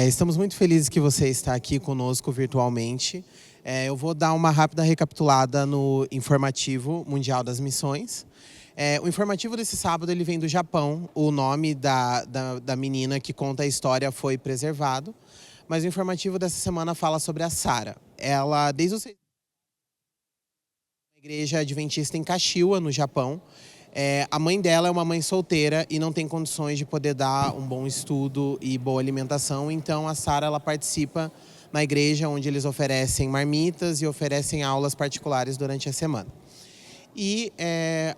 Estamos muito felizes que você está aqui conosco virtualmente. Eu vou dar uma rápida recapitulada no informativo mundial das missões. O informativo desse sábado ele vem do Japão. O nome da menina que conta a história foi preservado. Mas o informativo dessa semana fala sobre a Sara. Ela, desde o igreja adventista em Kashiwa, no Japão. A mãe dela é uma mãe solteira e não tem condições de poder dar um bom estudo e boa alimentação. Então a Sara ela participa na igreja onde eles oferecem marmitas e oferecem aulas particulares durante a semana. E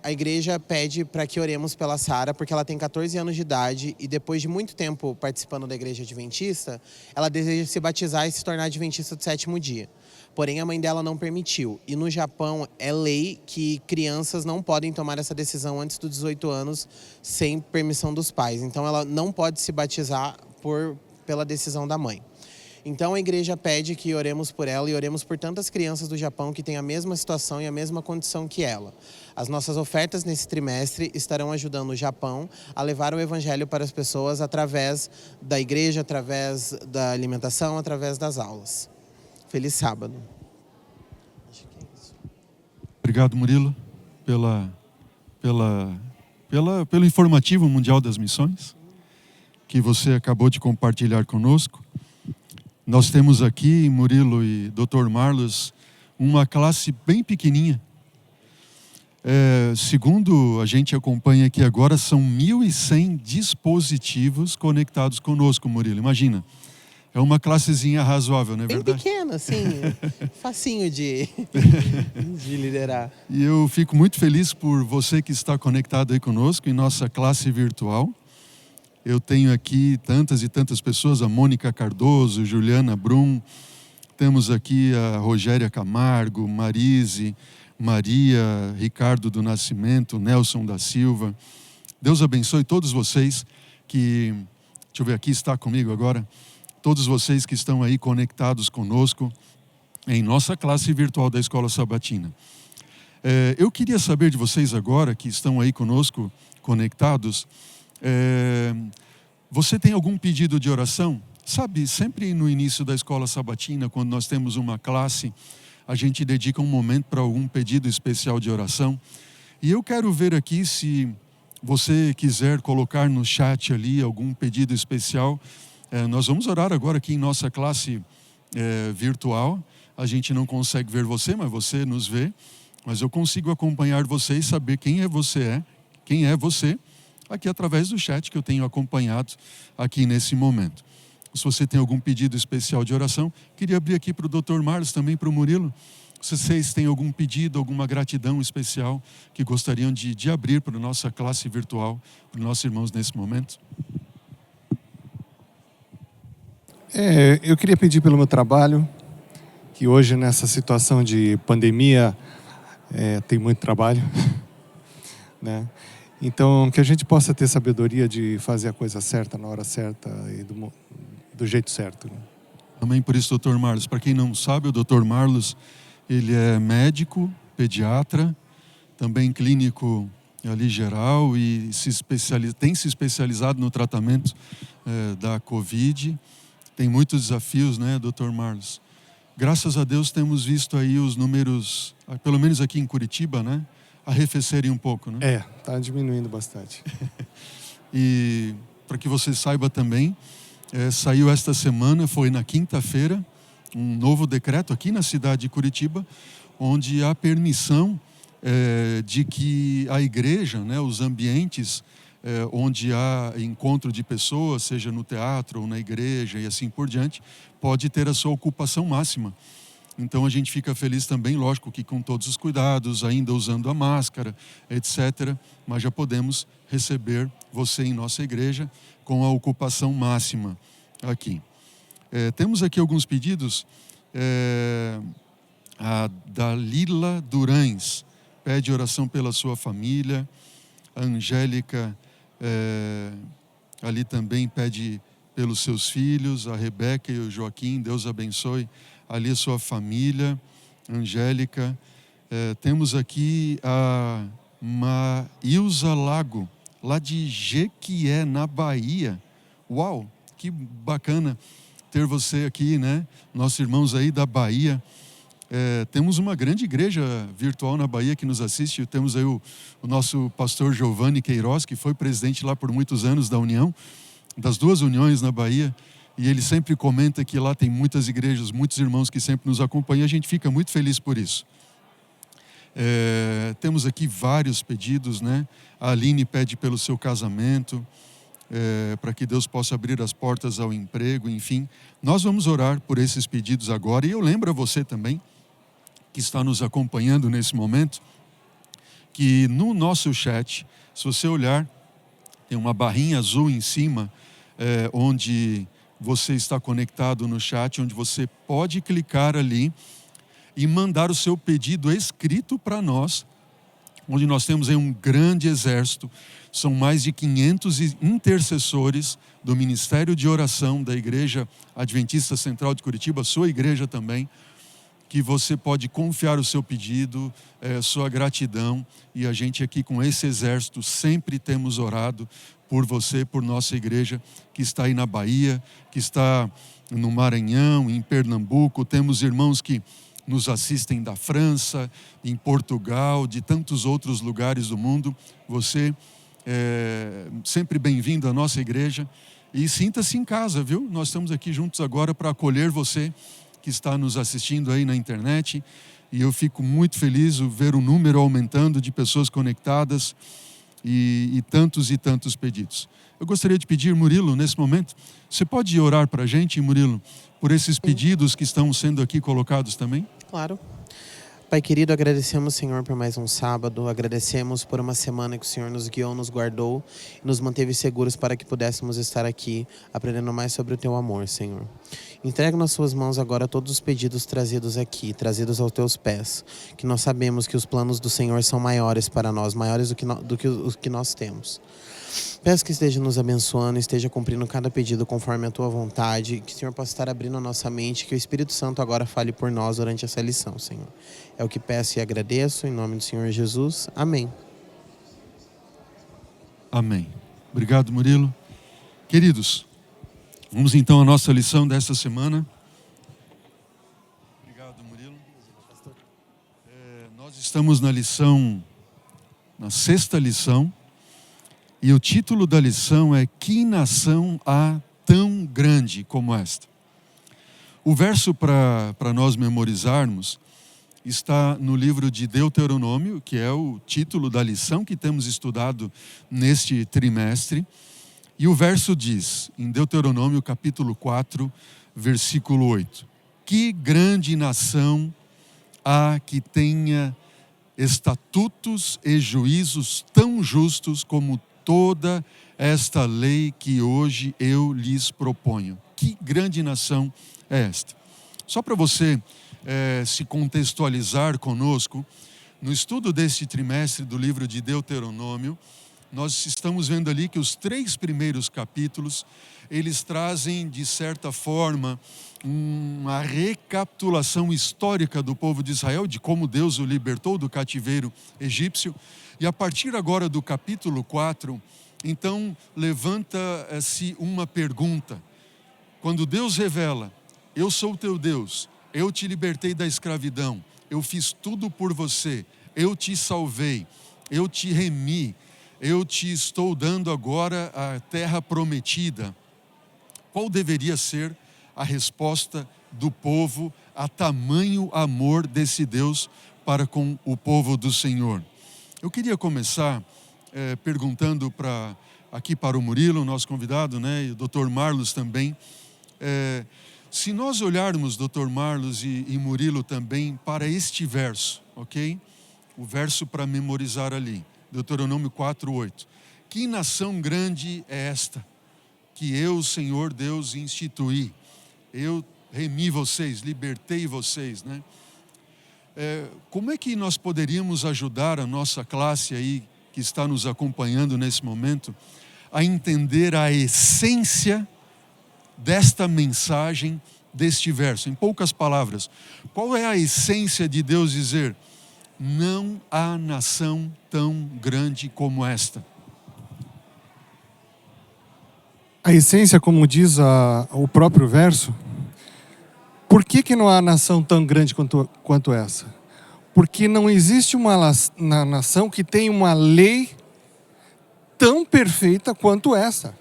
a igreja pede para que oremos pela Sara, porque ela tem 14 anos de idade e depois de muito tempo participando da igreja adventista, ela deseja se batizar e se tornar adventista do sétimo dia. Porém, a mãe dela não permitiu. E no Japão é lei que crianças não podem tomar essa decisão antes dos 18 anos sem permissão dos pais. Então, ela não pode se batizar pela decisão da mãe. Então, a igreja pede que oremos por ela e oremos por tantas crianças do Japão que têm a mesma situação e a mesma condição que ela. As nossas ofertas nesse trimestre estarão ajudando o Japão a levar o evangelho para as pessoas através da igreja, através da alimentação, através das aulas. Feliz sábado. Acho que é isso. Obrigado, Murilo, pelo informativo mundial das missões que você acabou de compartilhar conosco. Nós temos aqui, Murilo e Dr. Marlos, uma classe bem pequenininha. Segundo a gente acompanha aqui agora, são 1.100 dispositivos conectados conosco, Murilo. Imagina. É uma classezinha razoável, não é verdade? Bem pequena, assim, facinho de liderar. E eu fico muito feliz por você que está conectado aí conosco em nossa classe virtual. Eu tenho aqui tantas e tantas pessoas, a Mônica Cardoso, Juliana Brum, temos aqui a Rogéria Camargo, Marise, Maria, Ricardo do Nascimento, Nelson da Silva. Deus abençoe todos vocês que, deixa eu ver aqui, está comigo agora. Todos vocês que estão aí conectados conosco em nossa classe virtual da Escola Sabatina. Eu queria saber de vocês agora, que estão aí conosco conectados, você tem algum pedido de oração? Sabe, sempre no início da Escola Sabatina, quando nós temos uma classe, a gente dedica um momento para algum pedido especial de oração. E eu quero ver aqui se você quiser colocar no chat ali algum pedido especial. Nós vamos orar agora aqui em nossa classe virtual. A gente não consegue ver você, mas você nos vê. Mas eu consigo acompanhar você e saber quem é você, aqui através do chat que eu tenho acompanhado aqui nesse momento. Se você tem algum pedido especial de oração, queria abrir aqui para o Dr. Marlos, também para o Murilo. Se vocês têm algum pedido, alguma gratidão especial que gostariam de abrir para a nossa classe virtual, para os nossos irmãos nesse momento. Eu queria pedir pelo meu trabalho, que hoje nessa situação de pandemia tem muito trabalho, né? Então que a gente possa ter sabedoria de fazer a coisa certa na hora certa e do jeito certo, né? Amém por isso, Dr. Marlos. Para quem não sabe, o Dr. Marlos, ele é médico, pediatra, também clínico ali geral e tem se especializado no tratamento da Covid. Tem muitos desafios, né, Dr. Marlos? Graças a Deus temos visto aí os números, pelo menos aqui em Curitiba, né, arrefecerem um pouco, né? Está diminuindo bastante. E para que você saiba também, saiu esta semana, foi na quinta-feira, um novo decreto aqui na cidade de Curitiba, onde há permissão de que a igreja, né, os ambientes onde há encontro de pessoas, seja no teatro ou na igreja e assim por diante, pode ter a sua ocupação máxima. Então a gente fica feliz também, lógico que com todos os cuidados, ainda usando a máscara, etc. Mas já podemos receber você em nossa igreja com a ocupação máxima aqui. Temos aqui alguns pedidos. A Dalila Durães pede oração pela sua família. A Angélica ali também pede pelos seus filhos, a Rebeca e o Joaquim, Deus abençoe ali a sua família. Angélica, temos aqui a Maílza Lago, lá de Jequié, na Bahia. Uau, que bacana! ter você aqui, né? Nossos irmãos aí da Bahia. Temos uma grande igreja virtual na Bahia que nos assiste. Temos aí o nosso pastor Giovanni Queiroz, que foi presidente lá por muitos anos da União, das duas uniões na Bahia. E ele sempre comenta que lá tem muitas igrejas, muitos irmãos que sempre nos acompanham. A gente fica muito feliz por isso. Temos aqui vários pedidos, né? A Aline pede pelo seu casamento, para que Deus possa abrir as portas ao emprego, enfim. Nós vamos orar por esses pedidos agora. E eu lembro a você também, que está nos acompanhando nesse momento, que no nosso chat, se você olhar, tem uma barrinha azul em cima, onde você está conectado no chat, onde você pode clicar ali e mandar o seu pedido escrito para nós, onde nós temos aí um grande exército, são mais de 500 intercessores do Ministério de Oração da Igreja Adventista Central de Curitiba, sua igreja também, que você pode confiar o seu pedido, sua gratidão, e a gente aqui com esse exército sempre temos orado por você, por nossa igreja, que está aí na Bahia, que está no Maranhão, em Pernambuco. Temos irmãos que nos assistem da França, em Portugal, de tantos outros lugares do mundo. Você é sempre bem-vindo à nossa igreja e sinta-se em casa, viu? Nós estamos aqui juntos agora para acolher você que está nos assistindo aí na internet, e eu fico muito feliz de ver o número aumentando de pessoas conectadas e tantos pedidos. Eu gostaria de pedir, Murilo, nesse momento, você pode orar para a gente, Murilo, por esses pedidos que estão sendo aqui colocados também? Claro. Pai querido, agradecemos, Senhor, por mais um sábado, agradecemos por uma semana que o Senhor nos guiou, nos guardou e nos manteve seguros para que pudéssemos estar aqui aprendendo mais sobre o Teu amor, Senhor. Entrega nas Suas mãos agora todos os pedidos trazidos aqui, trazidos aos Teus pés, que nós sabemos que os planos do Senhor são maiores para nós, maiores do que os que nós temos. Peço que esteja nos abençoando, esteja cumprindo cada pedido conforme a Tua vontade, que o Senhor possa estar abrindo a nossa mente, que o Espírito Santo agora fale por nós durante essa lição, Senhor. É o que peço e agradeço, em nome do Senhor Jesus. Amém. Amém. Obrigado, Murilo. Queridos, vamos então à nossa lição desta semana. Obrigado, Murilo. Nós estamos na sexta lição, e o título da lição é: Que nação há tão grande como esta? O verso para nós memorizarmos está no livro de Deuteronômio, que é o título da lição que temos estudado neste trimestre. E o verso diz, em Deuteronômio capítulo 4, versículo 8: Que grande nação há que tenha estatutos e juízos tão justos como toda esta lei que hoje eu lhes proponho. Que grande nação é esta? Só para você se contextualizar conosco, no estudo deste trimestre do livro de Deuteronômio, nós estamos vendo ali que os 3 primeiros capítulos, eles trazem, de certa forma, uma recapitulação histórica do povo de Israel, de como Deus o libertou do cativeiro egípcio. E a partir agora do capítulo 4, então levanta-se uma pergunta. Quando Deus revela: eu sou o teu Deus, eu te libertei da escravidão, eu fiz tudo por você, eu te salvei, eu te remi, eu te estou dando agora a terra prometida. Qual deveria ser a resposta do povo a tamanho amor desse Deus para com o povo do Senhor? Eu queria começar perguntando aqui para o Murilo, nosso convidado, né, e o Dr. Marlos também. Se nós olharmos, Dr. Marlos e Murilo também, para este verso, ok? O verso para memorizar ali, Deuteronômio 4:8. Que nação grande é esta, que eu, Senhor Deus, instituí? Eu remi vocês, libertei vocês, né? Como é que nós poderíamos ajudar a nossa classe aí, que está nos acompanhando nesse momento, a entender a essência desta mensagem, deste verso? Em poucas palavras, qual é a essência de Deus dizer: não há nação tão grande como esta? A essência, como diz o próprio verso, por que não há nação tão grande quanto essa? Porque não existe uma nação que tenha uma lei tão perfeita quanto essa.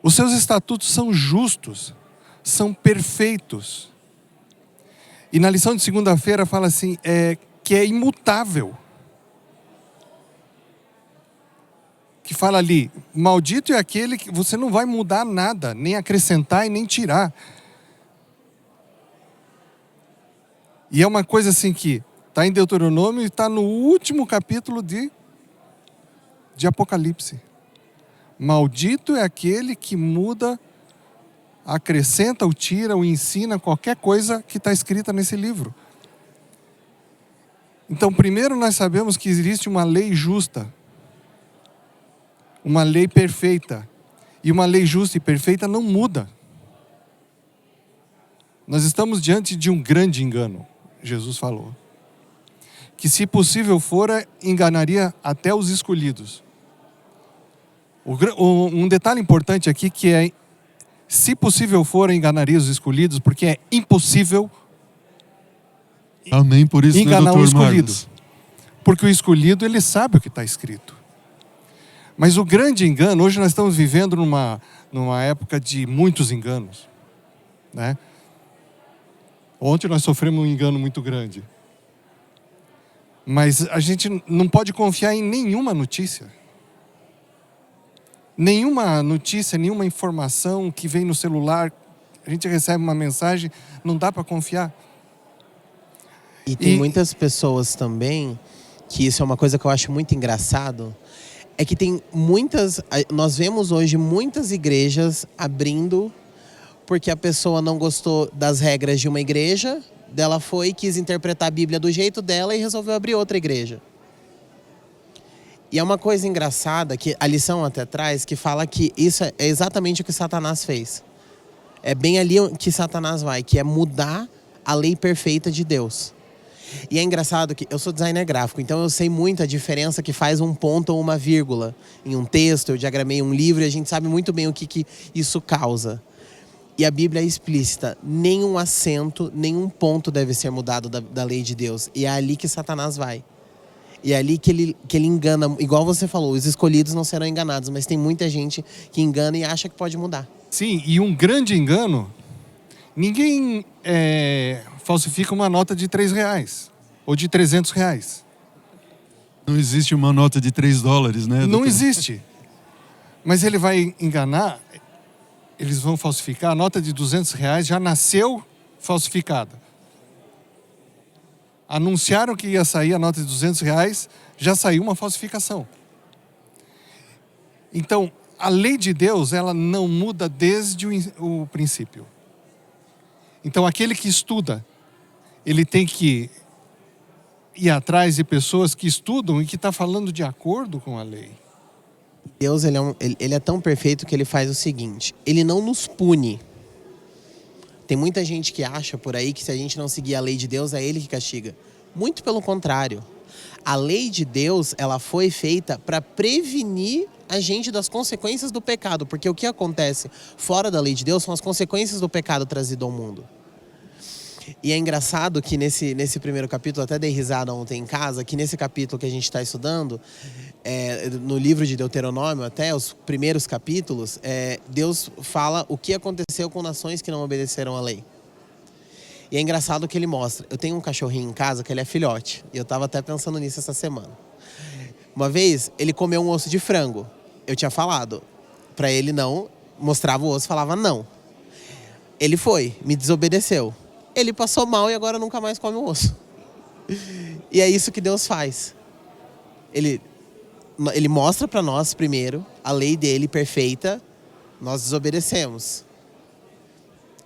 Os seus estatutos são justos, são perfeitos. E na lição de segunda-feira fala assim, que é imutável. Que fala ali, maldito é aquele que você não vai mudar nada, nem acrescentar e nem tirar. E é uma coisa assim que está em Deuteronômio e está no último capítulo de Apocalipse. Maldito é aquele que muda, acrescenta ou tira ou ensina qualquer coisa que está escrita nesse livro. Então, primeiro nós sabemos que existe uma lei justa. Uma lei perfeita. E uma lei justa e perfeita não muda. Nós estamos diante de um grande engano, Jesus falou. Que se possível fora, enganaria até os escolhidos. Um detalhe importante aqui que é, se possível fora, enganaria os escolhidos, porque é impossível Amém, por isso, enganar né, o Dr. escolhido. Marcos? Porque o escolhido, ele sabe o que está escrito. Mas o grande engano, hoje nós estamos vivendo numa época de muitos enganos, né? Ontem nós sofremos um engano muito grande. Mas a gente não pode confiar em nenhuma notícia. Nenhuma notícia, nenhuma informação que vem no celular, a gente recebe uma mensagem, não dá para confiar. E tem muitas pessoas também, que isso é uma coisa que eu acho muito engraçado, é que tem nós vemos hoje muitas igrejas abrindo porque a pessoa não gostou das regras de uma igreja, dela foi e quis interpretar a Bíblia do jeito dela e resolveu abrir outra igreja. E é uma coisa engraçada, que a lição até traz, que fala que isso é exatamente o que Satanás fez. É bem ali que Satanás vai, que é mudar a lei perfeita de Deus. E é engraçado que eu sou designer gráfico, então eu sei muito a diferença que faz um ponto ou uma vírgula em um texto. Eu diagramei um livro e a gente sabe muito bem o que isso causa. E a Bíblia é explícita, nenhum acento, nenhum ponto deve ser mudado da lei de Deus. E é ali que Satanás vai. E é ali que ele engana, igual você falou, os escolhidos não serão enganados, mas tem muita gente que engana e acha que pode mudar. Sim, e um grande engano, ninguém falsifica uma nota de R$3 ou de R$300. Não existe uma nota de $3, né? Não existe. Mas ele vai enganar, eles vão falsificar, a nota de R$200 já nasceu falsificada. Anunciaram que ia sair a nota de R$200, já saiu uma falsificação. Então, a lei de Deus, ela não muda desde o princípio. Então, aquele que estuda, ele tem que ir atrás de pessoas que estudam e que estão falando de acordo com a lei. Deus, ele é tão perfeito que ele faz o seguinte, ele não nos pune. Tem muita gente que acha por aí que se a gente não seguir a lei de Deus, é ele que castiga. Muito pelo contrário. A lei de Deus, ela foi feita para prevenir a gente das consequências do pecado. Porque o que acontece fora da lei de Deus são as consequências do pecado trazido ao mundo. E é engraçado que nesse primeiro capítulo, até dei risada ontem em casa, que nesse capítulo que a gente está estudando, no livro de Deuteronômio, até os primeiros capítulos, Deus fala o que aconteceu com nações que não obedeceram à lei. E é engraçado que ele mostra. Eu tenho um cachorrinho em casa que ele é filhote, e eu estava até pensando nisso essa semana. Uma vez, ele comeu um osso de frango. Eu tinha falado para ele não, mostrava o osso, falava não. Ele foi, me desobedeceu. Ele passou mal e agora nunca mais come o osso. E é isso que Deus faz. Ele mostra para nós primeiro a lei dele perfeita, nós desobedecemos.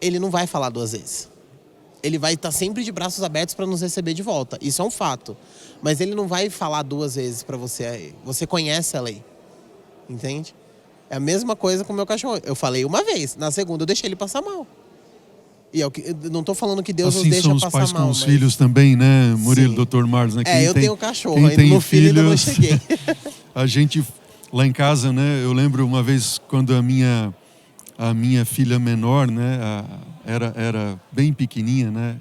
Ele não vai falar 2 vezes. Ele vai estar sempre de braços abertos para nos receber de volta. Isso é um fato. Mas ele não vai falar 2 vezes para você. Você conhece a lei. Entende? É a mesma coisa com o meu cachorro. Eu falei uma vez, na segunda eu deixei ele passar mal. E eu não estou falando que Deus assim nos deixa são os passar pais mal. com os filhos também, né, Murilo, Sim. Dr. Marcos? Né? Eu tenho cachorro, quem ainda tem no filho ainda não filhos, cheguei. a gente Lá em casa, né, eu lembro uma vez quando a minha filha menor, né, era bem pequenininha, né,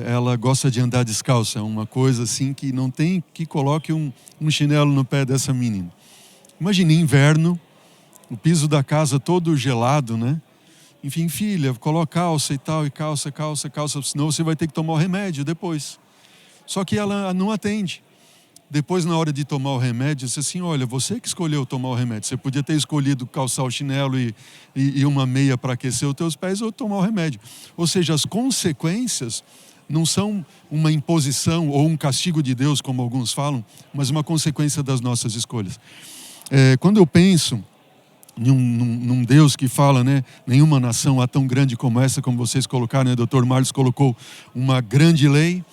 ela gosta de andar descalça, uma coisa assim que não tem que coloque um chinelo no pé dessa menina. Imagine inverno, o piso da casa todo gelado, né? Enfim, filha, coloca calça e tal, e calça, senão você vai ter que tomar o remédio depois. Só que ela não atende. Depois, na hora de tomar o remédio, disse assim, olha, você que escolheu tomar o remédio. Você podia ter escolhido calçar o chinelo e uma meia para aquecer os teus pés ou tomar o remédio. Ou seja, as consequências não são uma imposição ou um castigo de Deus, como alguns falam, mas uma consequência das nossas escolhas. Quando eu penso num Deus que fala, né, nenhuma nação há tão grande como essa, como vocês colocaram, né, Dr. Marlos colocou uma grande lei,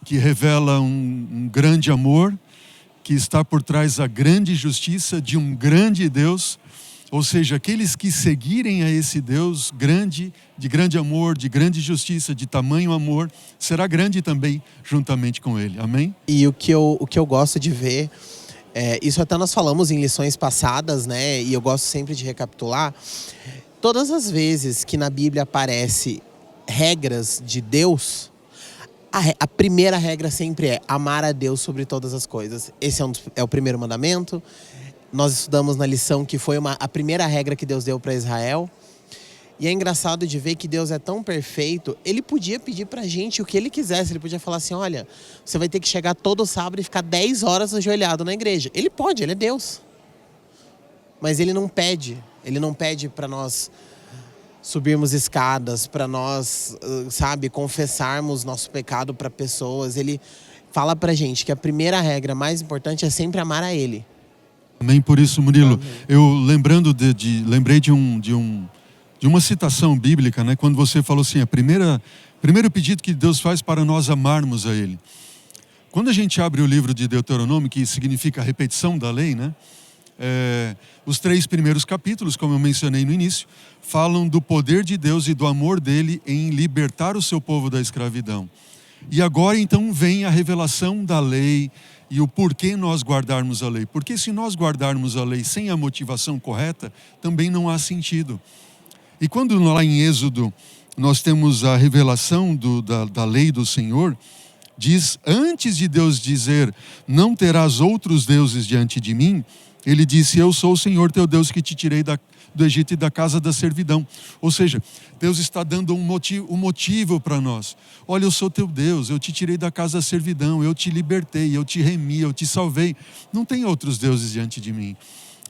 que revela um grande amor, que está por trás da grande justiça de um grande Deus, ou seja, aqueles que seguirem a esse Deus grande, de grande amor, de grande justiça, de tamanho amor, será grande também juntamente com ele. Amém? E o que eu gosto de ver, isso até nós falamos em lições passadas, né? E eu gosto sempre de recapitular, todas as vezes que na Bíblia aparece regras de Deus, a primeira regra sempre é amar a Deus sobre todas as coisas. Esse é o primeiro mandamento. Nós estudamos na lição que foi a primeira regra que Deus deu para Israel. E é engraçado de ver que Deus é tão perfeito, ele podia pedir pra gente o que ele quisesse. Ele podia falar assim, olha, você vai ter que chegar todo sábado e ficar 10 horas ajoelhado na igreja. Ele pode, ele é Deus. Mas ele não pede para nós subirmos escadas, para nós, confessarmos nosso pecado para pessoas. Ele fala pra gente que a primeira regra mais importante é sempre amar a ele. Amém. Por isso, Murilo, Amém. eu lembrei de uma citação bíblica, né? Quando você falou assim, primeiro pedido que Deus faz para nós amarmos a ele. Quando a gente abre o livro de Deuteronômio, que significa a repetição da lei, né? Os 3 primeiros capítulos, como eu mencionei no início, falam do poder de Deus e do amor dele em libertar o seu povo da escravidão. E agora então vem a revelação da lei e o porquê nós guardarmos a lei. Porque se nós guardarmos a lei sem a motivação correta, também não há sentido. E quando lá em Êxodo nós temos a revelação da lei do Senhor, diz, antes de Deus dizer, não terás outros deuses diante de mim, ele disse, eu sou o Senhor teu Deus que te tirei do Egito e da casa da servidão. Ou seja, Deus está dando um motivo para nós. Olha, eu sou teu Deus, eu te tirei da casa da servidão, eu te libertei, eu te remi, eu te salvei. Não tem outros deuses diante de mim.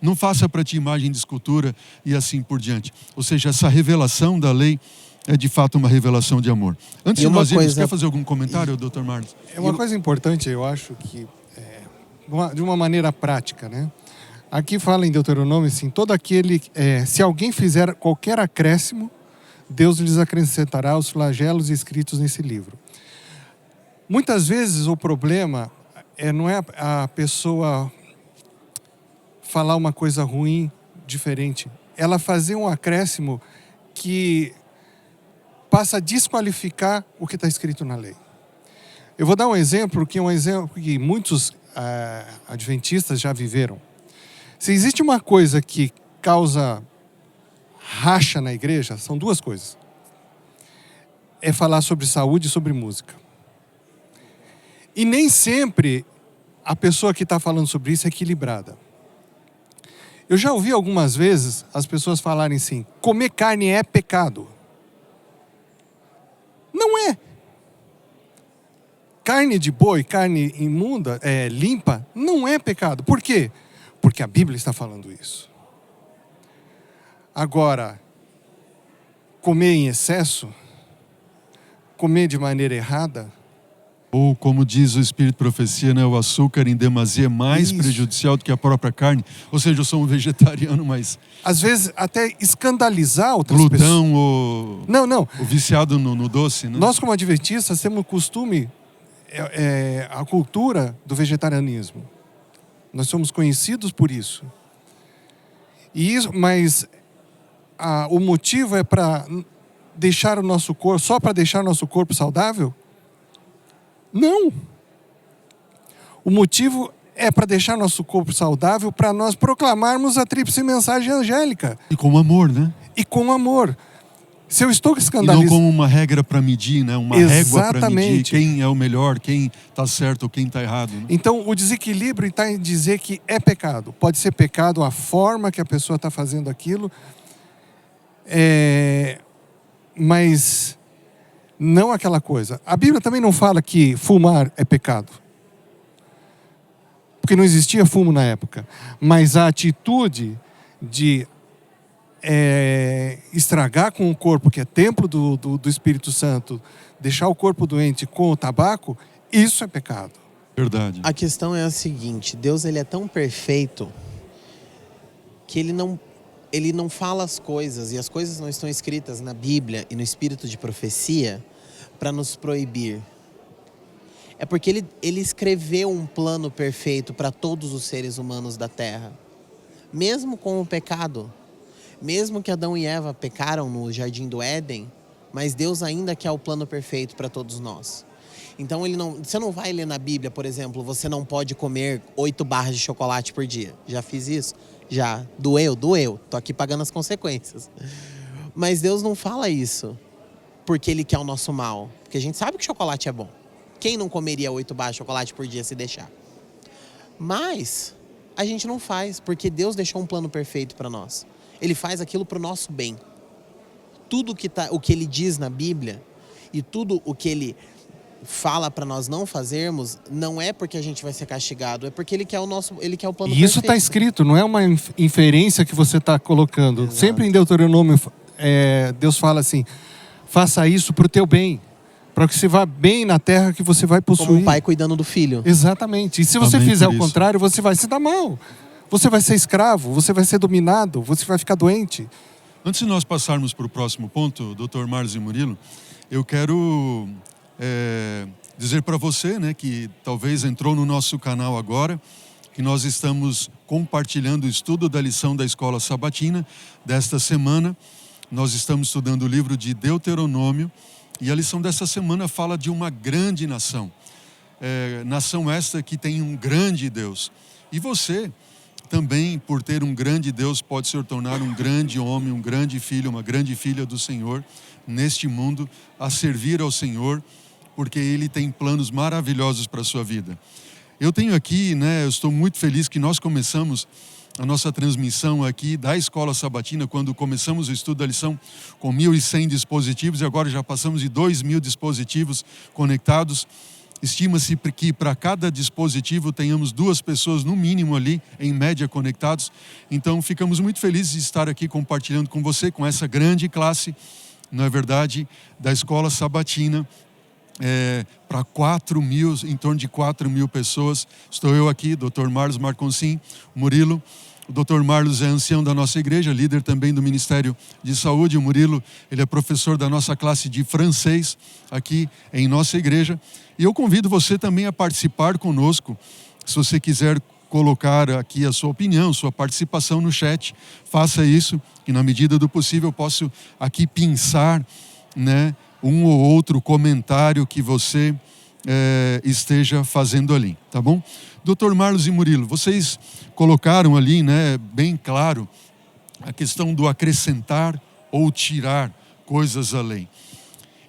Não faça para ti imagem de escultura e assim por diante. Ou seja, essa revelação da lei é de fato uma revelação de amor. Antes de nós irmos, quer fazer algum comentário, Dr. Marlos? É uma coisa importante, eu acho que, de uma maneira prática, né? Aqui fala em Deuteronômio assim, todo aquele, se alguém fizer qualquer acréscimo, Deus lhes acrescentará os flagelos escritos nesse livro. Muitas vezes o problema não é a pessoa falar uma coisa ruim, diferente. Ela fazer um acréscimo que passa a desqualificar o que está escrito na lei. Eu vou dar um exemplo que muitos adventistas já viveram. Se existe uma coisa que causa racha na igreja, são 2 coisas. É falar sobre saúde e sobre música. E nem sempre a pessoa que está falando sobre isso é equilibrada. Eu já ouvi algumas vezes as pessoas falarem assim, comer carne é pecado. Não é. Carne de boi, carne imunda, limpa, não é pecado. Por quê? Porque a Bíblia está falando isso. Agora, comer em excesso, comer de maneira errada, ou como diz o Espírito Profecia, né, o açúcar em demasia é mais prejudicial do que a própria carne. Ou seja, eu sou um vegetariano, mas... Às vezes até escandalizar outras pessoas. Glutão ou... Não. O viciado no doce, né? Nós como adventistas temos o costume, a cultura do vegetarianismo. Nós somos conhecidos por isso. Mas o motivo é para deixar o nosso corpo, só para deixar o nosso corpo saudável? Não. O motivo é para deixar nosso corpo saudável, para nós proclamarmos a tríplice mensagem angélica. E com amor, né? E com amor. Se eu estou E não escandalizado... como uma regra para medir, né? Uma régua para medir Exatamente. quem é o melhor, quem está certo ou quem está errado. Né? Então, o desequilíbrio está em dizer que é pecado. Pode ser pecado a forma que a pessoa está fazendo aquilo, mas não aquela coisa. A Bíblia também não fala que fumar é pecado, porque não existia fumo na época. Mas a atitude de estragar com o corpo, que é templo do Espírito Santo, deixar o corpo doente com o tabaco, isso é pecado. Verdade. A questão é a seguinte: Deus, ele é tão perfeito que ele não fala as coisas, e as coisas não estão escritas na Bíblia e no espírito de profecia para nos proibir. É porque ele escreveu um plano perfeito para todos os seres humanos da Terra. Mesmo com o pecado, mesmo que Adão e Eva pecaram no Jardim do Éden, mas Deus ainda quer o plano perfeito para todos nós. Então você não vai ler na Bíblia, por exemplo, você não pode comer 8 barras de chocolate por dia. Já fiz isso? Já. Doeu. Tô aqui pagando as consequências. Mas Deus não fala isso porque Ele quer o nosso mal. Porque a gente sabe que chocolate é bom. Quem não comeria 8 barras de chocolate por dia se deixar? Mas a gente não faz, porque Deus deixou um plano perfeito para nós. Ele faz aquilo para o nosso bem. Tudo o que Ele diz na Bíblia e tudo o que Ele fala para nós não fazermos, não é porque a gente vai ser castigado, é porque Ele quer o plano perfeito. E isso está escrito, não é uma inferência que você está colocando. Exato. Sempre em Deuteronômio, Deus fala assim: faça isso para o teu bem, para que você vá bem na terra que você vai possuir. Como um pai cuidando do filho. Exatamente. E se você Também fizer por o isso. contrário, você vai se dar mal. Você vai ser escravo, você vai ser dominado, você vai ficar doente. Antes de nós passarmos para o próximo ponto, Dr. Marlos e Murilo, eu quero dizer para você, né, que talvez entrou no nosso canal agora, que nós estamos compartilhando o estudo da lição da Escola Sabatina desta semana. Nós estamos estudando o livro de Deuteronômio e a lição dessa semana fala de uma grande nação. Nação esta que tem um grande Deus. E você também, por ter um grande Deus, pode se tornar um grande homem, um grande filho, uma grande filha do Senhor neste mundo, a servir ao Senhor, porque Ele tem planos maravilhosos para a sua vida. Eu tenho aqui, eu estou muito feliz que nós começamos a nossa transmissão aqui da Escola Sabatina, quando começamos o estudo da lição com 1.100 dispositivos e agora já passamos de 2.000 dispositivos conectados. Estima-se que para cada dispositivo tenhamos 2 pessoas no mínimo ali, em média, conectados. Então ficamos muito felizes de estar aqui compartilhando com você, com essa grande classe, não é verdade, da Escola Sabatina, para 4.000, em torno de 4.000 pessoas. Estou eu aqui, Dr. Marlos Marconcin, Murilo. O Dr. Marlos é ancião da nossa igreja, líder também do Ministério de Saúde. O Murilo, ele é professor da nossa classe de francês aqui em nossa igreja. E eu convido você também a participar conosco. Se você quiser colocar aqui a sua opinião, sua participação no chat, faça isso, que na medida do possível eu posso aqui pinçar, um ou outro comentário que você esteja fazendo ali, tá bom? Dr. Marlos e Murilo, vocês colocaram ali, bem claro, a questão do acrescentar ou tirar coisas à lei.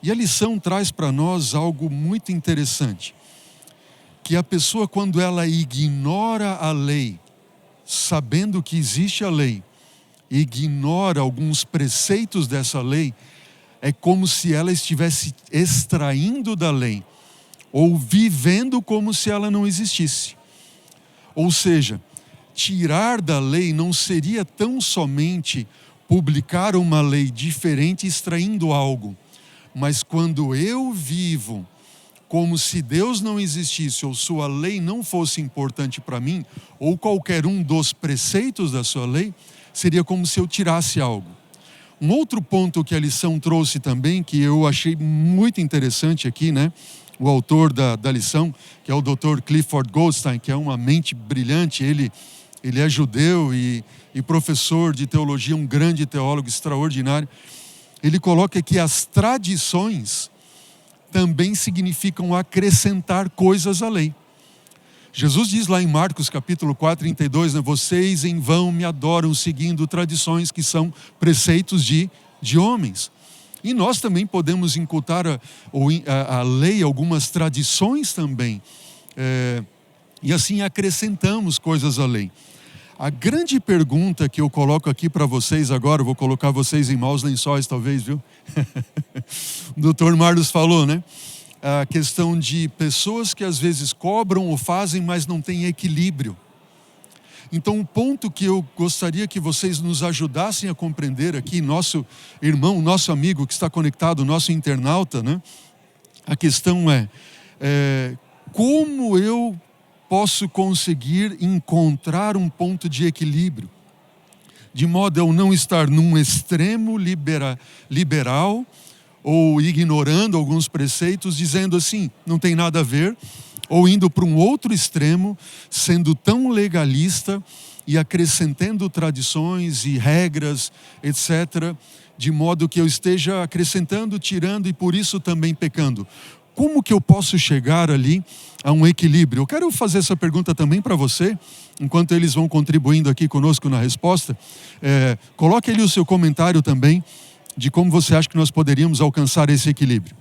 E a lição traz para nós algo muito interessante, que a pessoa, quando ela ignora a lei, sabendo que existe a lei, ignora alguns preceitos dessa lei, é como se ela estivesse extraindo da lei, ou vivendo como se ela não existisse. Ou seja, tirar da lei não seria tão somente publicar uma lei diferente extraindo algo, mas quando eu vivo como se Deus não existisse ou sua lei não fosse importante para mim, ou qualquer um dos preceitos da sua lei, seria como se eu tirasse algo. Um outro ponto que a lição trouxe também, que eu achei muito interessante aqui, o autor da lição, que é o Dr. Clifford Goldstein, que é uma mente brilhante, ele é judeu e professor de teologia, um grande teólogo extraordinário. Ele coloca que as tradições também significam acrescentar coisas à lei. Jesus diz lá em Marcos capítulo 4, 32, né? Vocês em vão me adoram seguindo tradições que são preceitos de homens. E nós também podemos incultar a lei, algumas tradições também. E assim acrescentamos coisas à lei. A grande pergunta que eu coloco aqui para vocês agora, eu vou colocar vocês em maus lençóis talvez, viu? O Dr. Marlos falou, né? A questão de pessoas que às vezes cobram ou fazem, mas não têm equilíbrio. Então, o ponto que eu gostaria que vocês nos ajudassem a compreender aqui, nosso irmão, nosso amigo que está conectado, nosso internauta, né? A questão é como eu posso conseguir encontrar um ponto de equilíbrio, de modo a eu não estar num extremo liberal, ou ignorando alguns preceitos, dizendo assim, não tem nada a ver, ou indo para um outro extremo, sendo tão legalista e acrescentando tradições e regras, etc., de modo que eu esteja acrescentando, tirando e por isso também pecando. Como que eu posso chegar ali a um equilíbrio? Eu quero fazer essa pergunta também para você, enquanto eles vão contribuindo aqui conosco na resposta. Coloque ali o seu comentário também, de como você acha que nós poderíamos alcançar esse equilíbrio.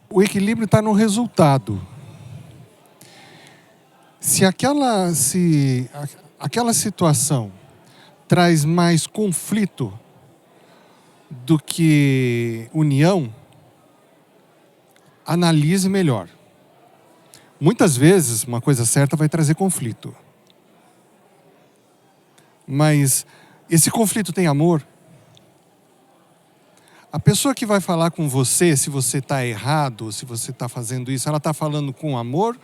O equilíbrio está no resultado. Se aquela situação traz mais conflito do que união, analise melhor. Muitas vezes, uma coisa certa vai trazer conflito. Mas esse conflito tem amor? A pessoa que vai falar com você, se você está errado, se você está fazendo isso, ela está falando com amor?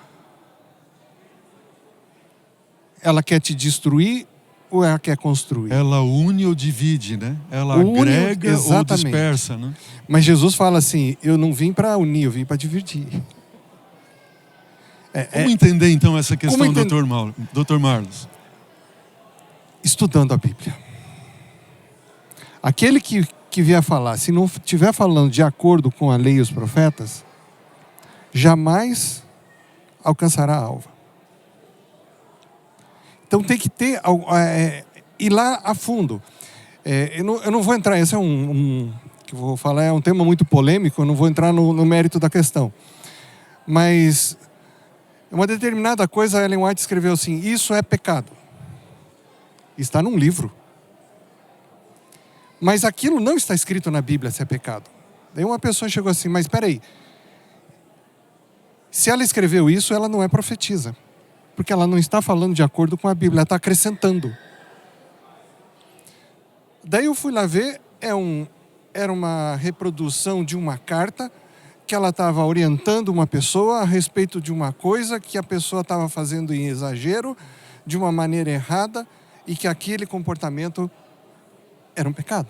Ela quer te destruir ou ela quer construir? Ela une ou divide, né? Ela agrega ou dispersa, né? Mas Jesus fala assim, eu não vim para unir, eu vim para dividir. Como entender então essa questão, Dr. Marlos? Estudando a Bíblia. Aquele que vier falar, se não estiver falando de acordo com a lei e os profetas, jamais alcançará a alva. Então tem que ter, ir lá a fundo. Eu não vou entrar, esse que eu vou falar é um tema muito polêmico, eu não vou entrar no mérito da questão. Mas uma determinada coisa, Ellen White escreveu assim, isso é pecado. Está num livro. Mas aquilo não está escrito na Bíblia se é pecado. Daí uma pessoa chegou assim, mas espera aí. Se ela escreveu isso, ela não é profetisa. Porque ela não está falando de acordo com a Bíblia, ela está acrescentando. Daí eu fui lá ver, era uma reprodução de uma carta que ela estava orientando uma pessoa a respeito de uma coisa que a pessoa estava fazendo em exagero, de uma maneira errada, e que aquele comportamento era um pecado.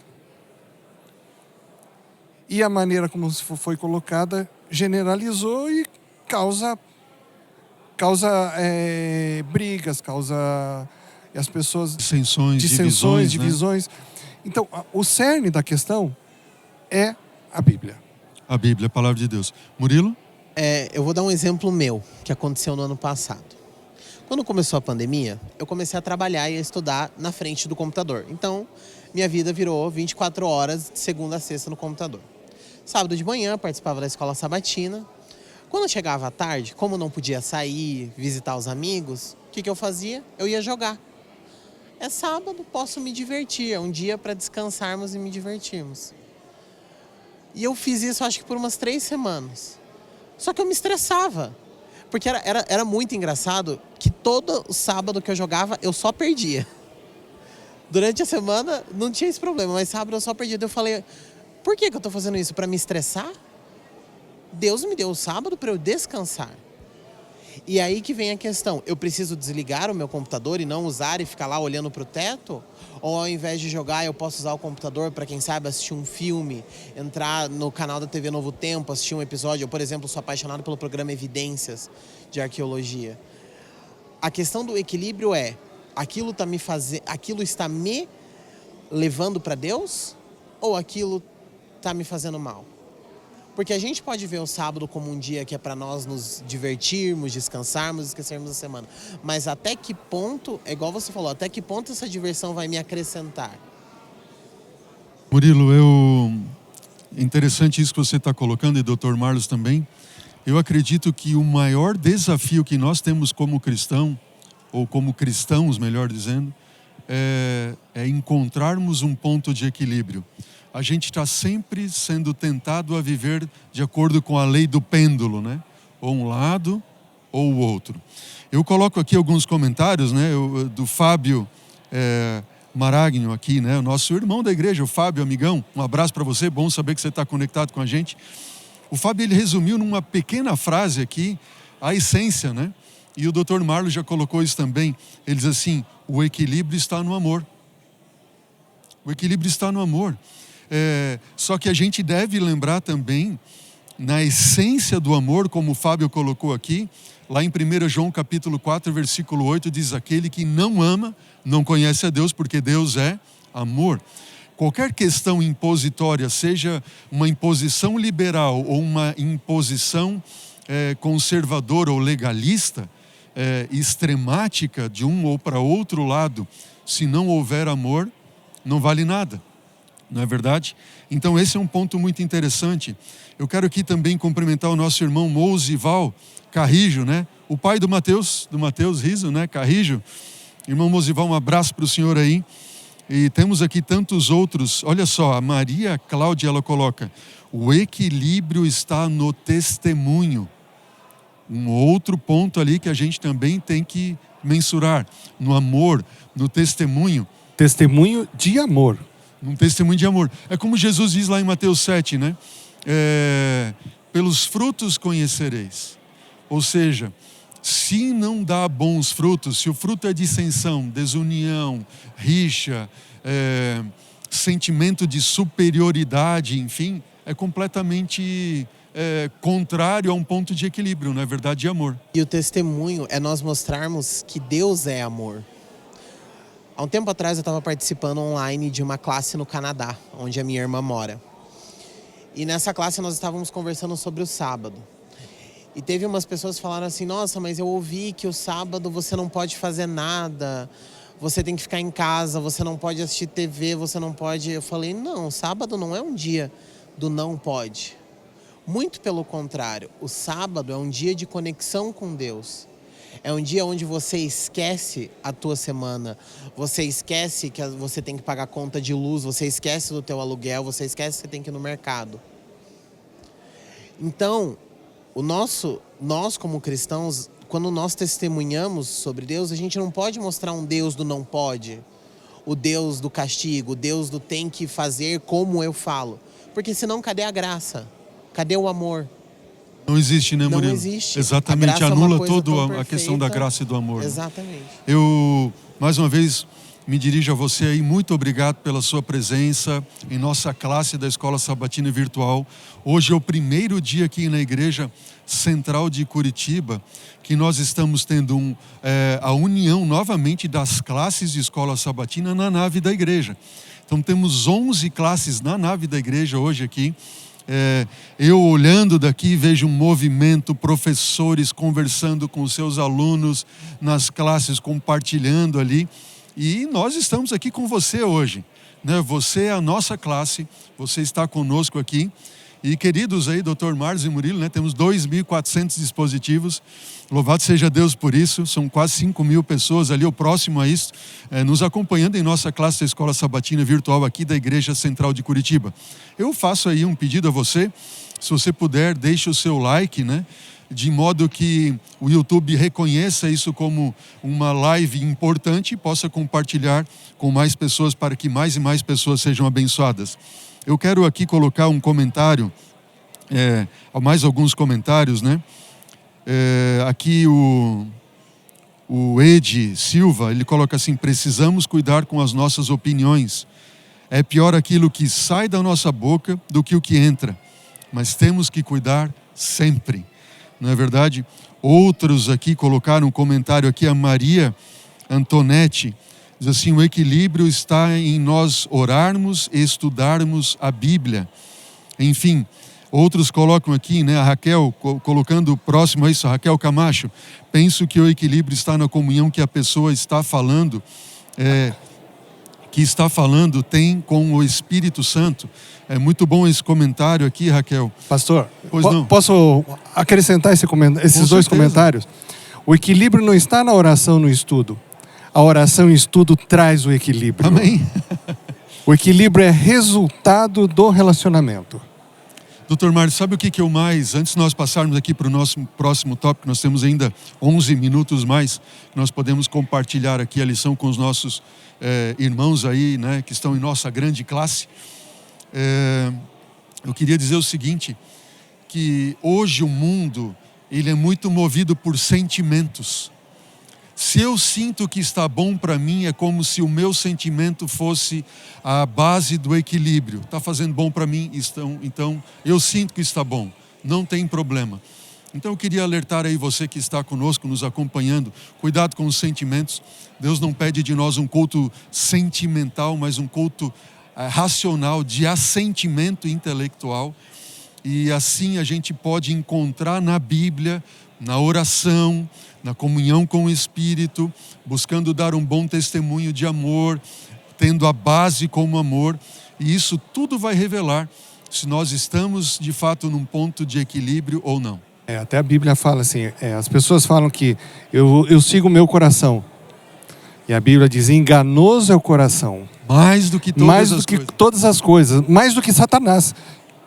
E a maneira como foi colocada generalizou e causa brigas, e as pessoas dissensões, divisões. Né? Então, o cerne da questão é a Bíblia. A Bíblia, a palavra de Deus. Murilo? Eu vou dar um exemplo meu, que aconteceu no ano passado. Quando começou a pandemia, eu comecei a trabalhar e a estudar na frente do computador. Então, minha vida virou 24 horas de segunda a sexta no computador. Sábado de manhã, participava da escola sabatina. Quando chegava à tarde, como não podia sair, visitar os amigos, o que eu fazia? Eu ia jogar. É sábado, posso me divertir. É um dia para descansarmos e me divertirmos. E eu fiz isso, acho que por umas 3 semanas. Só que eu me estressava. Porque era muito engraçado que todo sábado que eu jogava, eu só perdia. Durante a semana, não tinha esse problema, mas sábado eu só perdia. Eu falei, por que eu tô fazendo isso? Para me estressar? Deus me deu o sábado para eu descansar. E aí que vem a questão, eu preciso desligar o meu computador e não usar e ficar lá olhando para o teto? Ou ao invés de jogar, eu posso usar o computador para, quem sabe, assistir um filme, entrar no canal da TV Novo Tempo, assistir um episódio? Eu, por exemplo, sou apaixonado pelo programa Evidências de Arqueologia. A questão do equilíbrio é, aquilo está me levando para Deus? Ou aquilo está me fazendo mal? Porque a gente pode ver o sábado como um dia que é para nós nos divertirmos, descansarmos, esquecermos da semana. Mas até que ponto, é igual você falou, até que ponto essa diversão vai me acrescentar? Murilo, interessante isso que você está colocando, e Dr. Marlos também. Eu acredito que o maior desafio que nós temos como cristão, ou como cristãos, melhor dizendo, é encontrarmos um ponto de equilíbrio. A gente está sempre sendo tentado a viver de acordo com a lei do pêndulo, né? Ou um lado ou o outro. Eu coloco aqui alguns comentários, né? Do Fábio Maragno aqui, né? O nosso irmão da igreja, o Fábio, amigão. Um abraço para você, bom saber que você está conectado com a gente. O Fábio, ele resumiu numa pequena frase aqui a essência, né? E o Dr. Marlos já colocou isso também. Ele diz assim: o equilíbrio está no amor. O equilíbrio está no amor. Só que a gente deve lembrar também, na essência do amor, como o Fábio colocou aqui, lá em 1 João capítulo 4, versículo 8, diz: aquele que não ama, não conhece a Deus, porque Deus é amor. Qualquer questão impositória, seja uma imposição liberal ou uma imposição conservadora ou legalista, extremática de um ou para outro lado, se não houver amor, não vale nada. Não é verdade? Então esse é um ponto muito interessante. Eu quero aqui também cumprimentar o nosso irmão Mosival Carrijo, né? O pai do Mateus Riso, né? Carrijo. Irmão Mosival, um abraço para o senhor aí. E temos aqui tantos outros. Olha só, a Maria Cláudia, ela coloca: o equilíbrio está no testemunho. Um outro ponto ali que a gente também tem que mensurar. No amor, no testemunho. Testemunho de amor. Um testemunho de amor. É como Jesus diz lá em Mateus 7, né? Pelos frutos conhecereis. Ou seja, se não dá bons frutos, se o fruto é dissensão, desunião, rixa, sentimento de superioridade, enfim, é completamente contrário a um ponto de equilíbrio, não é verdade, de amor. E o testemunho é nós mostrarmos que Deus é amor. Há um tempo atrás eu estava participando online de uma classe no Canadá, onde a minha irmã mora. E nessa classe nós estávamos conversando sobre o sábado. E teve umas pessoas que falaram assim: nossa, mas eu ouvi que o sábado você não pode fazer nada, você tem que ficar em casa, você não pode assistir TV, você não pode... Eu falei: não, sábado não é um dia do não pode. Muito pelo contrário, o sábado é um dia de conexão com Deus. É um dia onde você esquece a tua semana, você esquece que você tem que pagar conta de luz, você esquece do teu aluguel, você esquece que você tem que ir no mercado. Então, nós como cristãos, quando nós testemunhamos sobre Deus, a gente não pode mostrar um Deus do não pode, o Deus do castigo, o Deus do tem que fazer como eu falo. Porque senão, cadê a graça? Cadê o amor? Não existe, né, Murilo? Não existe. Exatamente, anula toda a questão da graça e do amor. Exatamente. Eu, mais uma vez, me dirijo a você aí. Muito obrigado pela sua presença em nossa classe da Escola Sabatina Virtual. Hoje é o primeiro dia aqui na Igreja Central de Curitiba que nós estamos tendo a união novamente das classes de Escola Sabatina na nave da igreja. Então temos 11 classes na nave da igreja hoje aqui. Eu olhando daqui vejo um movimento, professores conversando com seus alunos nas classes, compartilhando ali, e nós estamos aqui com você hoje, né? Você é a nossa classe, você está conosco aqui, e queridos aí, Dr. Marlos e Murilo, né? Temos 2.400 dispositivos, louvado seja Deus por isso, são quase 5.000 pessoas ali, o próximo a isso, nos acompanhando em nossa classe da Escola Sabatina Virtual aqui da Igreja Central de Curitiba. Eu faço aí um pedido a você, se você puder, deixe o seu like, né? De modo que o YouTube reconheça isso como uma live importante e possa compartilhar com mais pessoas para que mais e mais pessoas sejam abençoadas. Eu quero aqui colocar um comentário, mais alguns comentários, né? Aqui o Ed Silva, ele coloca assim: precisamos cuidar com as nossas opiniões. É pior aquilo que sai da nossa boca do que o que entra. Mas temos que cuidar sempre. Não é verdade? Outros aqui colocaram um comentário aqui, a Maria Antonete, diz assim: o equilíbrio está em nós orarmos e estudarmos a Bíblia. Enfim, Outros colocam aqui, né, a Raquel, colocando próximo a isso, a Raquel Camacho, penso que o equilíbrio está na comunhão que a pessoa está falando, tem com o Espírito Santo. É muito bom esse comentário aqui, Raquel. Pastor, Pois não. posso acrescentar esses dois comentários? O equilíbrio não está na oração no estudo. A oração e o estudo traz o equilíbrio. Amém. O equilíbrio é resultado do relacionamento. Doutor Mário, sabe o que eu mais, antes de nós passarmos aqui para o nosso próximo tópico, nós temos ainda 11 minutos mais, nós podemos compartilhar aqui a lição com os nossos irmãos aí, né, que estão em nossa grande classe. Eu queria dizer o seguinte, que hoje o mundo, ele é muito movido por sentimentos. Se eu sinto que está bom para mim, é como se o meu sentimento fosse a base do equilíbrio. Está fazendo bom para mim, então eu sinto que está bom, não tem problema. Então eu queria alertar aí você que está conosco, nos acompanhando, cuidado com os sentimentos. Deus não pede de nós um culto sentimental, mas um culto racional, de assentimento intelectual. E assim a gente pode encontrar na Bíblia, na oração, na comunhão com o Espírito, buscando dar um bom testemunho de amor, tendo a base como amor, e isso tudo vai revelar se nós estamos de fato num ponto de equilíbrio ou não. Até a Bíblia fala assim, as pessoas falam que eu sigo o meu coração, e a Bíblia diz, enganoso é o coração. Mais do que todas as coisas, mais do que Satanás.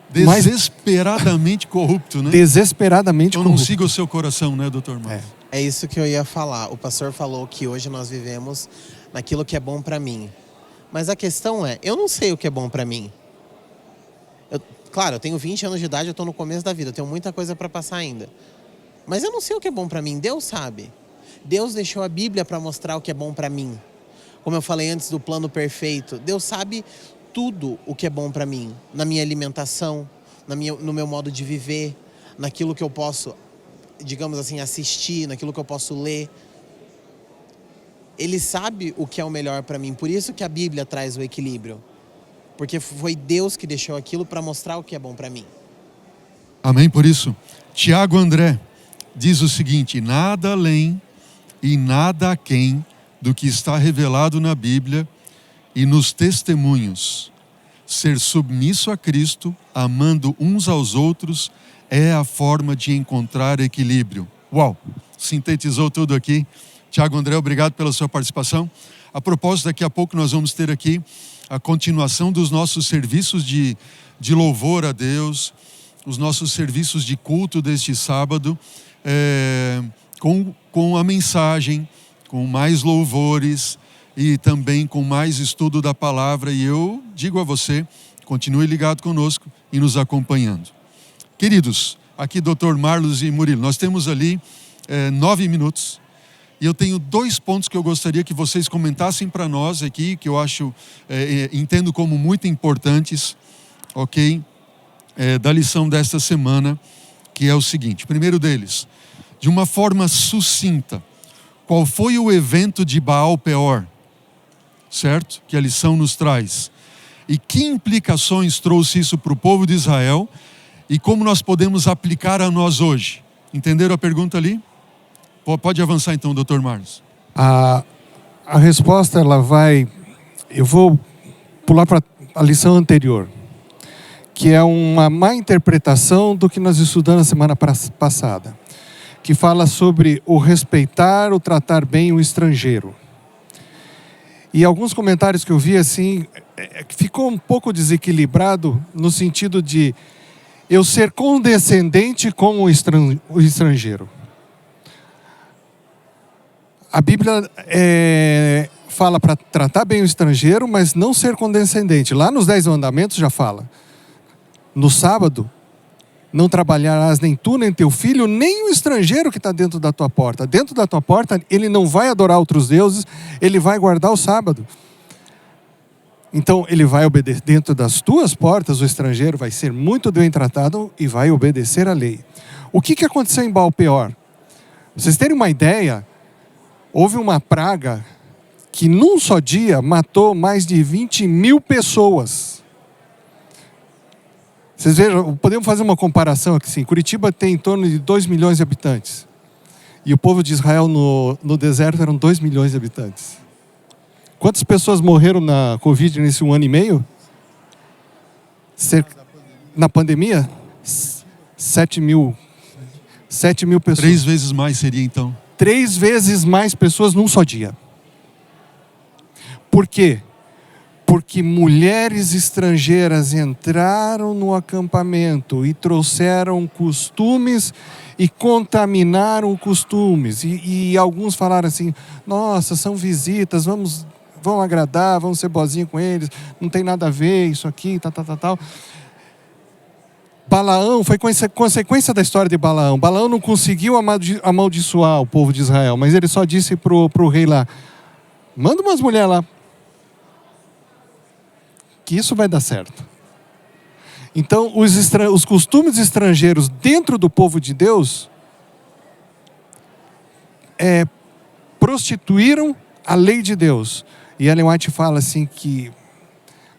Desesperadamente corrupto, né? Desesperadamente corrupto. Eu não sigo o seu coração, né, doutor Mário? É isso que eu ia falar. O pastor falou que hoje nós vivemos naquilo que é bom para mim. Mas a questão é, eu não sei o que é bom para mim. Claro, eu tenho 20 anos de idade, eu estou no começo da vida, eu tenho muita coisa para passar ainda. Mas eu não sei o que é bom para mim, Deus sabe. Deus deixou a Bíblia para mostrar o que é bom para mim. Como eu falei antes do plano perfeito, Deus sabe tudo o que é bom para mim, na minha alimentação, no meu modo de viver, naquilo que eu posso, digamos assim, assistir, naquilo que eu posso ler. Ele sabe o que é o melhor para mim, por isso que a Bíblia traz o equilíbrio. Porque foi Deus que deixou aquilo para mostrar o que é bom para mim. Amém por isso. Tiago André diz o seguinte, nada além e nada aquém do que está revelado na Bíblia e nos testemunhos. Ser submisso a Cristo, amando uns aos outros, é a forma de encontrar equilíbrio. Uau, sintetizou tudo aqui. Tiago André, obrigado pela sua participação. A propósito, daqui a pouco nós vamos ter aqui a continuação dos nossos serviços de louvor a Deus, os nossos serviços de culto deste sábado, com a mensagem, com mais louvores e também com mais estudo da palavra. E eu digo a você, continue ligado conosco e nos acompanhando. Queridos, aqui Dr. Marlos e Murilo, nós temos ali 9 minutos. E eu tenho 2 pontos que eu gostaria que vocês comentassem para nós aqui, que eu acho, entendo como muito importantes, ok? Da lição desta semana, que é o seguinte. Primeiro deles, de uma forma sucinta, qual foi o evento de Baal Peor, certo? Que a lição nos traz. E que implicações trouxe isso para o povo de Israel e como nós podemos aplicar a nós hoje? Entenderam a pergunta ali? Pode avançar então, Dr. Marlos. A resposta, eu vou pular para a lição anterior, que é uma má interpretação do que nós estudamos na semana passada, que fala sobre o respeitar, o tratar bem o estrangeiro. E alguns comentários que eu vi assim, ficou um pouco desequilibrado no sentido de eu ser condescendente com o estrangeiro. A Bíblia fala para tratar bem o estrangeiro, mas não ser condescendente. Lá nos 10 mandamentos já fala. No sábado, não trabalharás nem tu, nem teu filho, nem o estrangeiro que está dentro da tua porta. Dentro da tua porta, ele não vai adorar outros deuses, ele vai guardar o sábado. Então, ele vai obedecer dentro das tuas portas, o estrangeiro vai ser muito bem tratado e vai obedecer à lei. O que aconteceu em Baal Peor? Pra vocês terem uma ideia, houve uma praga que num só dia matou mais de 20 mil pessoas. Vocês vejam, podemos fazer uma comparação aqui, assim. Curitiba tem em torno de 2 milhões de habitantes. E o povo de Israel no deserto eram 2 milhões de habitantes. Quantas pessoas morreram na Covid nesse 1 ano e meio? Na pandemia? 7 mil. 7 mil pessoas. 3 vezes mais seria então. 3 vezes mais pessoas num só dia. Por quê? Porque mulheres estrangeiras entraram no acampamento e trouxeram costumes e contaminaram costumes. E alguns falaram assim, nossa, são visitas, vão agradar, vamos ser boazinhos com eles, não tem nada a ver isso aqui, tal. Balaão, foi consequência da história de Balaão. Balaão não conseguiu amaldiçoar o povo de Israel, mas ele só disse pro rei lá, manda umas mulheres lá, que isso vai dar certo. Então, os costumes estrangeiros dentro do povo de Deus prostituíram a lei de Deus. E Ellen White fala assim que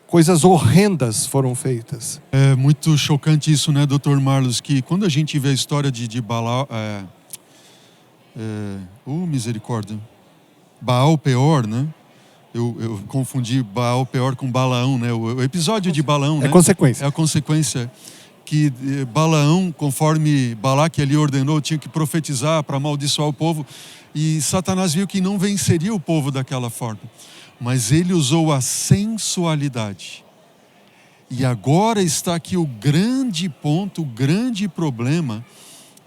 coisas horrendas foram feitas. É muito chocante isso, né, Dr. Marlos, que quando a gente vê a história de Balaão, misericórdia, Baal Peor, né? Eu confundi Baal Peor com Balaão, né? O episódio de Balaão, né? É consequência. É a consequência que Balaão, conforme Balaque ali ordenou, tinha que profetizar para amaldiçoar o povo. E Satanás viu que não venceria o povo daquela forma. Mas ele usou a sensualidade. E agora está aqui o grande ponto, o grande problema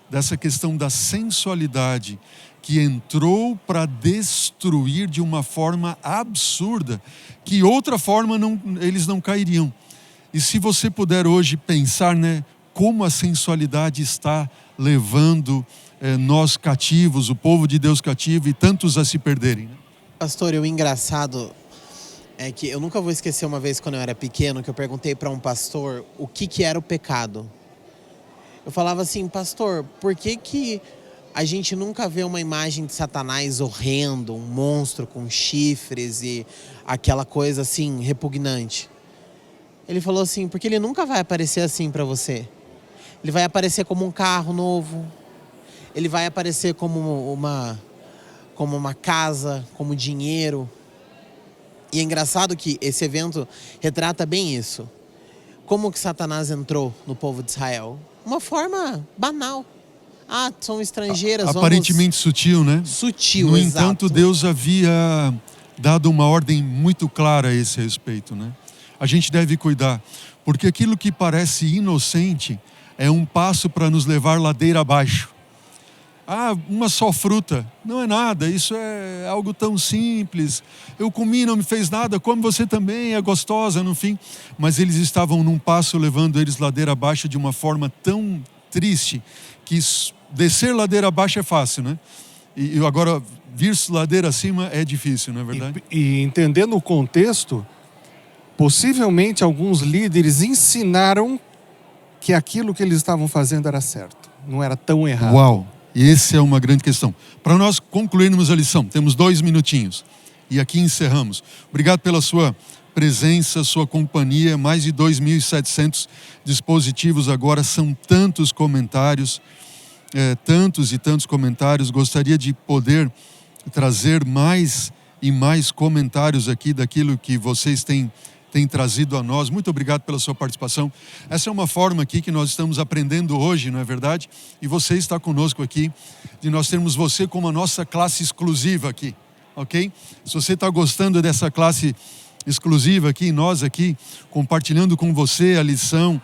dessa questão da sensualidade, que entrou para destruir de uma forma absurda, que outra forma eles não cairiam. E se você puder hoje pensar, né, como a sensualidade está levando nós cativos, o povo de Deus cativo, e tantos a se perderem. Né? Pastor, o engraçado é que eu nunca vou esquecer uma vez quando eu era pequeno, que eu perguntei para um pastor o que era o pecado. Eu falava assim, pastor, por que a gente nunca vê uma imagem de Satanás horrendo, um monstro com chifres e aquela coisa assim, repugnante? Ele falou assim, porque ele nunca vai aparecer assim para você. Ele vai aparecer como um carro novo, ele vai aparecer como uma casa, como dinheiro. E é engraçado que esse evento retrata bem isso. Como que Satanás entrou no povo de Israel? Uma forma banal. Ah, são estrangeiras. Aparentemente sutil, né? Sutil, no exato. entanto, Deus havia dado uma ordem muito clara a esse respeito, né? A gente deve cuidar, porque aquilo que parece inocente é um passo para nos levar ladeira abaixo. Ah, uma só fruta, não é nada, isso é algo tão simples. Eu comi, não me fez nada, come você também, é gostosa no fim. Mas eles estavam num passo levando eles ladeira abaixo de uma forma tão triste, que descer ladeira abaixo é fácil, né? E agora vir ladeira acima é difícil, não é verdade? E entendendo o contexto, possivelmente alguns líderes ensinaram que aquilo que eles estavam fazendo era certo, não era tão errado. Uau! E essa é uma grande questão. Para nós concluirmos a lição, temos 2 minutinhos. E aqui encerramos. Obrigado pela sua presença, sua companhia. Mais de 2.700 dispositivos agora. São tantos comentários. Tantos e tantos comentários. Gostaria de poder trazer mais e mais comentários aqui daquilo que vocês têm trazido a nós. Muito obrigado pela sua participação. Essa é uma forma aqui que nós estamos aprendendo hoje, não é verdade? E você está conosco aqui, de nós termos você como a nossa classe exclusiva aqui, ok? Se você está gostando dessa classe exclusiva aqui, nós aqui, compartilhando com você a lição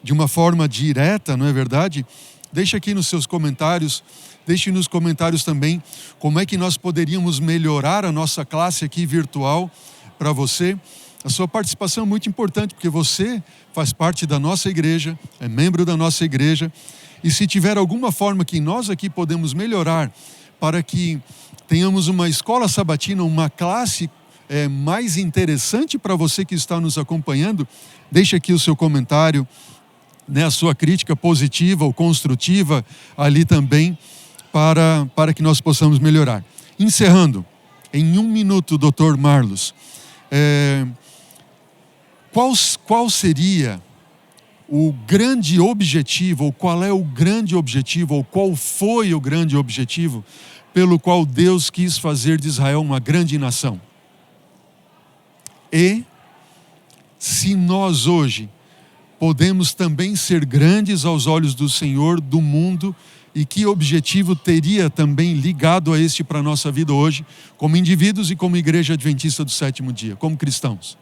de uma forma direta, não é verdade? Deixe aqui nos seus comentários, deixe nos comentários também como é que nós poderíamos melhorar a nossa classe aqui virtual para você. A sua participação é muito importante, porque você faz parte da nossa igreja, é membro da nossa igreja, e se tiver alguma forma que nós aqui podemos melhorar para que tenhamos uma escola sabatina, uma classe mais interessante para você que está nos acompanhando, deixe aqui o seu comentário, né, a sua crítica positiva ou construtiva ali também, para que nós possamos melhorar. Encerrando, em 1 minuto, Dr. Marlos, qual seria o grande objetivo, ou qual é o grande objetivo, ou qual foi o grande objetivo pelo qual Deus quis fazer de Israel uma grande nação. E se nós hoje podemos também ser grandes aos olhos do Senhor, do mundo, e que objetivo teria também ligado a este para a nossa vida hoje, como indivíduos e como igreja adventista do sétimo dia, como cristãos?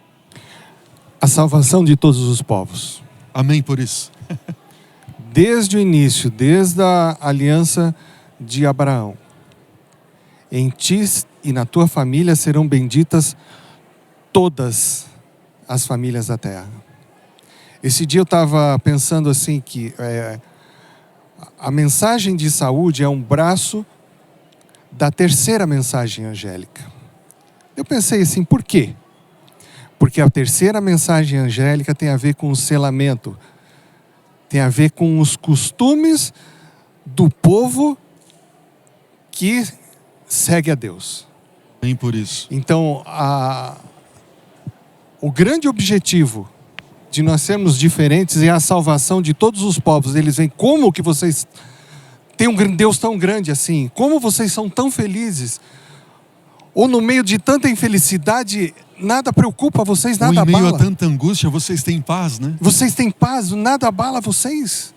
A salvação de todos os povos. Amém por isso. Desde o início, desde a aliança de Abraão. Em ti e na tua família serão benditas todas as famílias da terra. Esse dia eu estava pensando assim que a mensagem de saúde é um braço da terceira mensagem angélica. Eu pensei assim, por quê? Porque a terceira mensagem angélica tem a ver com o selamento, tem a ver com os costumes do povo que segue a Deus. Amém por isso. Então, o grande objetivo de nós sermos diferentes é a salvação de todos os povos. Eles veem como que vocês têm um Deus tão grande assim, como vocês são tão felizes, ou no meio de tanta infelicidade, nada preocupa vocês, nada abala. Ou em meio a tanta angústia, vocês têm paz, né? Vocês têm paz, nada abala vocês.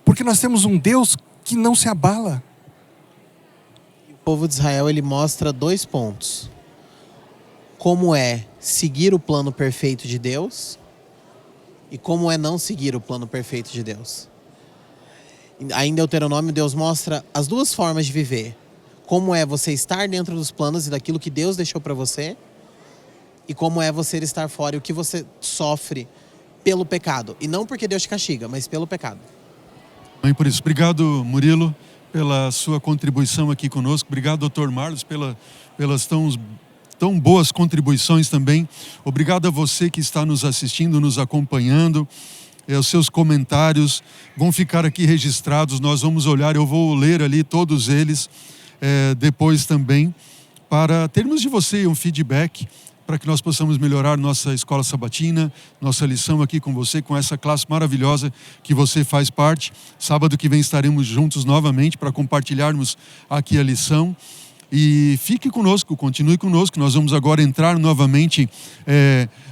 Porque nós temos um Deus que não se abala. O povo de Israel, ele mostra 2 pontos. Como é seguir o plano perfeito de Deus e como é não seguir o plano perfeito de Deus. Aí em Deuteronômio, Deus mostra as 2 formas de viver. Como é você estar dentro dos planos e daquilo que Deus deixou para você, e como é você estar fora e o que você sofre pelo pecado. E não porque Deus te castiga, mas pelo pecado. Amém por isso. Obrigado, Murilo, pela sua contribuição aqui conosco. Obrigado, Dr. Marlos, pelas tão boas contribuições também. Obrigado a você que está nos assistindo, nos acompanhando. Os seus comentários vão ficar aqui registrados. Nós vamos olhar, eu vou ler ali todos eles depois também, para termos de você um feedback, para que nós possamos melhorar nossa escola sabatina, nossa lição aqui com você, com essa classe maravilhosa que você faz parte. Sábado que vem estaremos juntos novamente para compartilharmos aqui a lição. E fique conosco, continue conosco. Nós vamos agora entrar novamente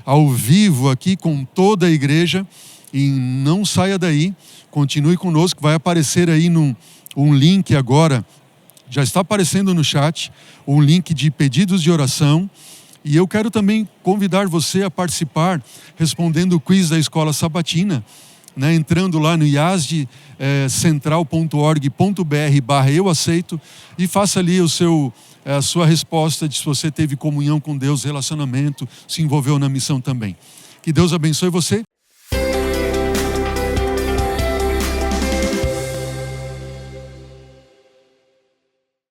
ao vivo aqui com toda a igreja. E não saia daí, continue conosco. Vai aparecer aí um link agora, já está aparecendo no chat, um link de pedidos de oração. E eu quero também convidar você a participar, respondendo o quiz da Escola Sabatina, né, entrando lá no iasdcentral.org.br/eu aceito e faça ali a sua resposta de se você teve comunhão com Deus, relacionamento, se envolveu na missão também. Que Deus abençoe você.